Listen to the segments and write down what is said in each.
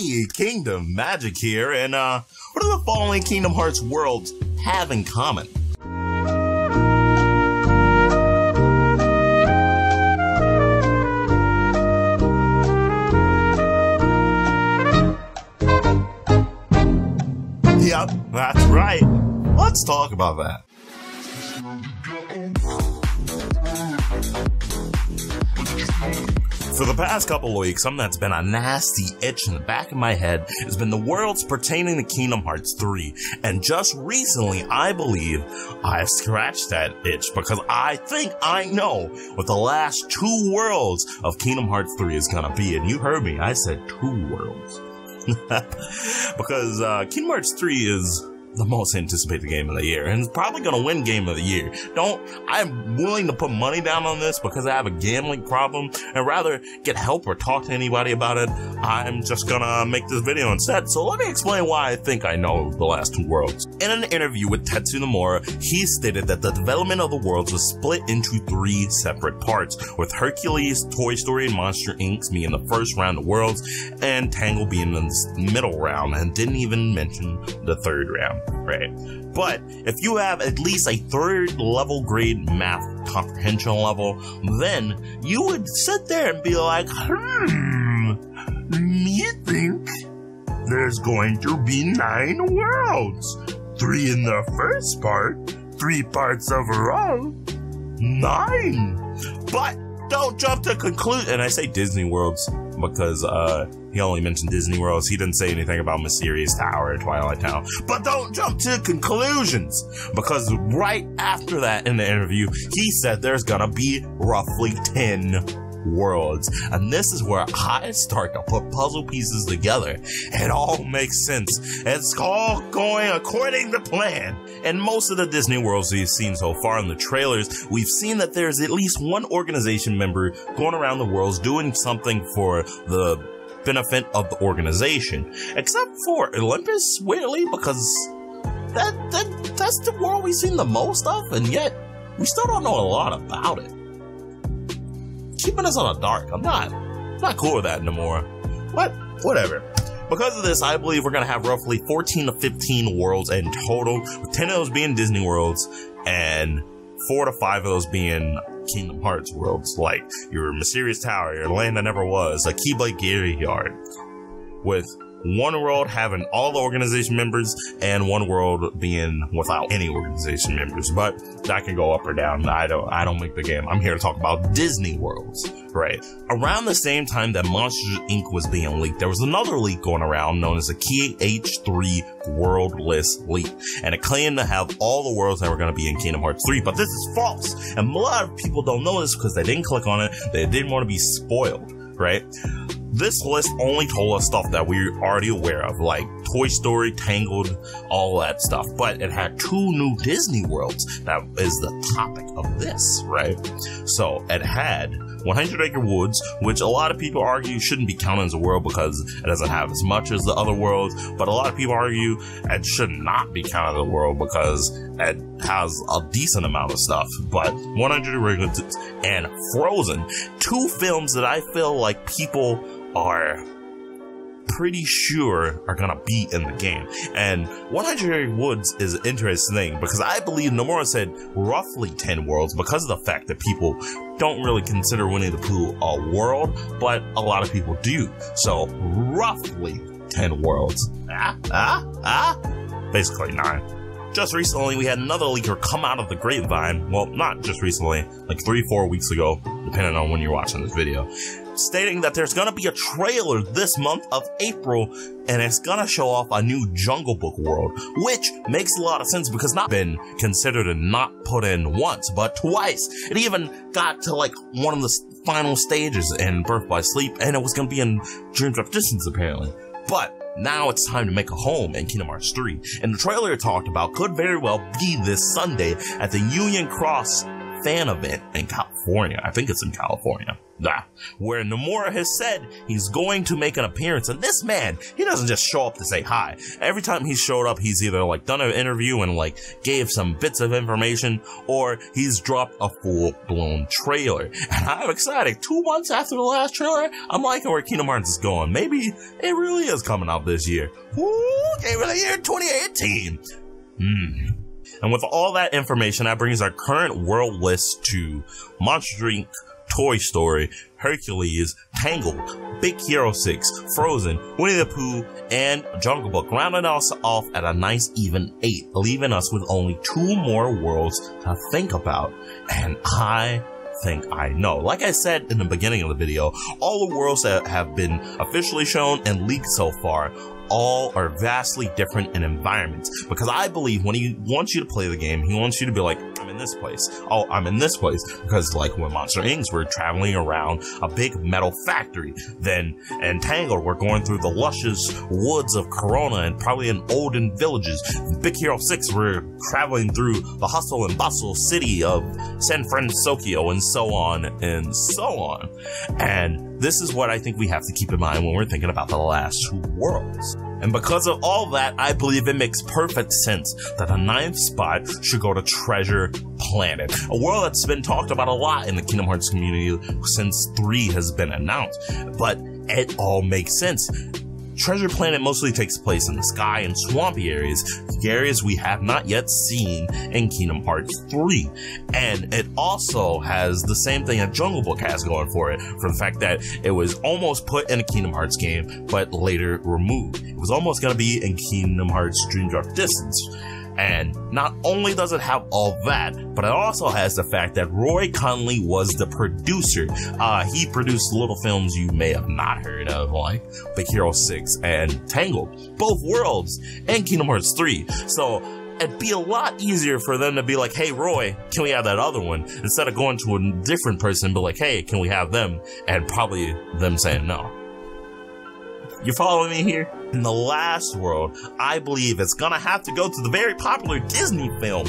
Hey, Kingdom Magic here, and what do the following Kingdom Hearts worlds have in common? Yep, that's right. Let's talk about that. For the past couple of weeks, something that's been a nasty itch in the back of my head has been the worlds pertaining to Kingdom Hearts 3. And just recently, I believe I've scratched that itch because I think I know what the last 2 worlds of Kingdom Hearts 3 is gonna be. And you heard me, I said 2 worlds. Because Kingdom Hearts 3 is the most anticipated game of the year, and it's probably gonna win game of the year. I'm willing to put money down on this because I have a gambling problem, and rather get help or talk to anybody about it, I'm just gonna make this video instead. So let me explain why I think I know the last 2 worlds. In an interview with Tetsu Nomura, he stated that the development of the worlds was split into 3 separate parts, with Hercules, Toy Story, and Monster Inc. being the first round of worlds, and Tangle being the middle round, and didn't even mention the 3rd round. Right. But if you have at least a 3rd level grade math comprehension level, then you would sit there and be like, you think there's going to be 9 worlds? 3 in the first part, 3 parts overall, 9. But don't jump to conclusion. And I say Disney worlds because he only mentioned Disney worlds. He didn't say anything about Mysterious Tower or Twilight Town. But don't jump to conclusions, because right after that in the interview, he said there's gonna be roughly 10 worlds. And this is where I start to put puzzle pieces together. It all makes sense. It's all going according to plan. And most of the Disney worlds we've seen so far in the trailers, we've seen that there's at least one organization member going around the worlds doing something for the benefit of the organization. Except for Olympus, weirdly, because that's the world we've seen the most of, and yet we still don't know a lot about it. Keeping us on the dark. I'm not cool with that anymore. But whatever. Because of this, I believe we're gonna have roughly 14 to 15 worlds in total, with 10 of those being Disney worlds, and 4 to 5 of those being Kingdom Hearts worlds, like your Mysterious Tower, your Land That Never Was, a Keyblade Graveyard, with 1 world having all the organization members and 1 world being without any organization members. But that can go up or down. I don't make the game. I'm here to talk about Disney worlds, right? Around the same time that Monsters Inc. was being leaked, there was another leak going around known as the KH3 World List leak, and it claimed to have all the worlds that were going to be in Kingdom Hearts 3, but this is false, and a lot of people don't know this because they didn't click on it. They didn't want to be spoiled, right? This list only told us stuff that we're already aware of, like Toy Story, Tangled, all that stuff. But it had 2 new Disney worlds. That is the topic of this, right? So it had 100 Acre Woods, which a lot of people argue shouldn't be counted as a world because it doesn't have as much as the other worlds. But a lot of people argue it should not be counted as a world because it has a decent amount of stuff. But 100 Acre Woods and Frozen, 2 films that I feel like people are pretty sure are gonna be in the game. And 100 Acre Woods is an interesting thing because I believe Nomura said roughly 10 worlds because of the fact that people don't really consider Winnie the Pooh a world, but a lot of people do. So roughly 10 worlds. Basically 9. Just recently, we had another leaker come out of the grapevine. Well, not just recently, like 3-4 weeks ago, depending on when you're watching this video, stating that there's gonna be a trailer this month of April, and it's gonna show off a new Jungle Book world, which makes a lot of sense because not been considered and not put in once, but twice. It even got to like one of the final stages in Birth by Sleep, and it was gonna be in Dreams of Distance apparently. But now it's time to make a home in Kingdom Hearts 3, and the trailer it talked about could very well be this Sunday at the Union Cross fan event in California. I think it's in California. Where Nomura has said he's going to make an appearance. And this man, he doesn't just show up to say hi. Every time he showed up, he's either like done an interview and like gave some bits of information, or he's dropped a full-blown trailer. And I'm excited. 2 months after the last trailer, I'm liking where Kingdom Hearts is going. Maybe it really is coming out this year. Ooh, Game of the Year 2018. And with all that information, that brings our current world list to Monster Inc., Toy Story, Hercules, Tangled, Big Hero 6, Frozen, Winnie the Pooh, and Jungle Book, rounding us off at a nice even 8, leaving us with only 2 more worlds to think about. And I think I know. Like I said in the beginning of the video, all the worlds that have been officially shown and leaked so far all are vastly different in environments, because I believe when he wants you to play the game, he wants you to be like, I'm in this place. Oh, I'm in this place. Because like when Monster Inc., we're traveling around a big metal factory. Then in Tangled, we're going through the luscious woods of Corona and probably in olden villages. In Big Hero 6, we're traveling through the hustle and bustle city of San Francisco, and so on and so on. And this is what I think we have to keep in mind when we're thinking about the last 2 worlds. And because of all that, I believe it makes perfect sense that the 9th spot should go to Treasure Planet, a world that's been talked about a lot in the Kingdom Hearts community since 3 has been announced. But it all makes sense. Treasure Planet mostly takes place in the sky and swampy areas, the areas we have not yet seen in Kingdom Hearts 3. And it also has the same thing that Jungle Book has going for it, for the fact that it was almost put in a Kingdom Hearts game, but later removed. It was almost going to be in Kingdom Hearts Dream Drop Distance. And not only does it have all that, but it also has the fact that Roy Conley was the producer. He produced little films you may have not heard of, like Big Hero 6 and Tangled, both worlds, and Kingdom Hearts 3. So it'd be a lot easier for them to be like, hey, Roy, can we have that other one? Instead of going to a different person and be like, hey, can we have them? And probably them saying no. You following me here? In the last world, I believe it's gonna have to go to the very popular Disney film,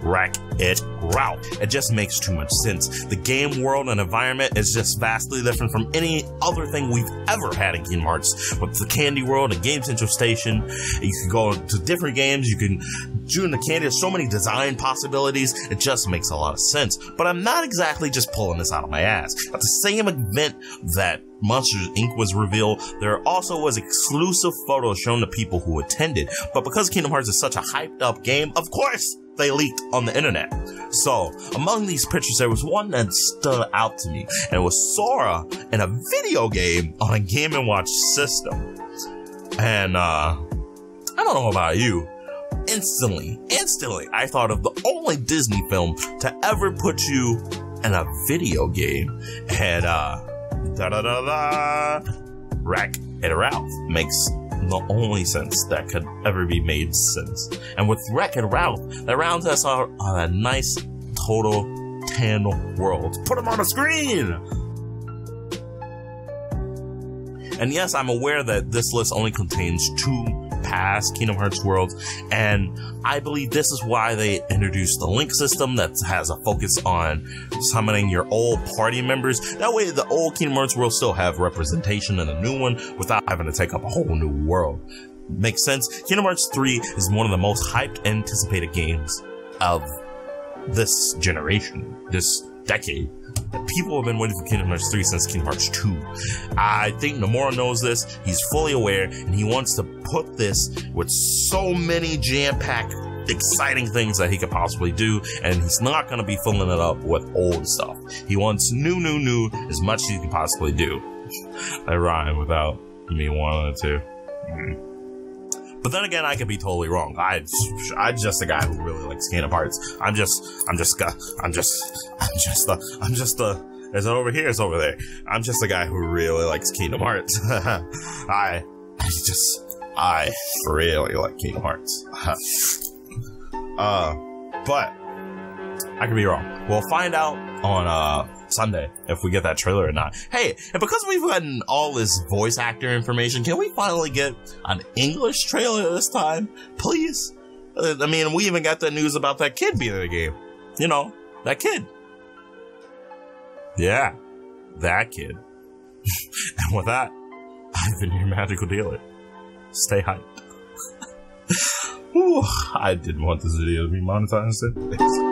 Wreck-It Ralph. It just makes too much sense. The game world and environment is just vastly different from any other thing we've ever had in Kingdom Hearts. With the Candy World and Game Central Station, you can go to different games, you can do in the candy, there's so many design possibilities, it just makes a lot of sense. But I'm not exactly just pulling this out of my ass. At the same event that Monsters Inc. was revealed, there also was exclusive photos shown to people who attended. But because Kingdom Hearts is such a hyped up game, of course they leaked on the internet. So among these pictures, there was one that stood out to me, and it was Sora in a video game on a Game & Watch system. And I don't know about you, instantly, I thought of the only Disney film to ever put you in a video game. And Wreck-It Ralph makes the only sense that could ever be made sense. And with Wreck-It Ralph, that rounds us out on a nice total 10 worlds. Put them on the screen! And yes, I'm aware that this list only contains 2 past Kingdom Hearts worlds, and I believe this is why they introduced the link system that has a focus on summoning your old party members. That way the old Kingdom Hearts world still have representation in the new one without having to take up a whole new world. Makes sense? Kingdom Hearts 3 is one of the most hyped, anticipated games of this generation, this decade. People have been waiting for Kingdom Hearts 3 since Kingdom Hearts 2. I think Nomura knows this, he's fully aware, and he wants to put this with so many jam-packed, exciting things that he could possibly do, and he's not going to be filling it up with old stuff. He wants new, as much as he can possibly do. I rhyme without me wanting to. But then again, I could be totally wrong. I'm just a guy who really likes Kingdom Hearts. Is it over here? It's over there. I'm just a guy who really likes Kingdom Hearts. I really like Kingdom Hearts. But I could be wrong. We'll find out on Sunday if we get that trailer or not. Hey, and because we've gotten all this voice actor information, can we finally get an English trailer this time? Please? I mean, we even got the news about that kid being in the game. You know, that kid. Yeah, that kid. And with that, I've been your magical dealer. Stay hyped. Ooh, I didn't want this video to be monetized.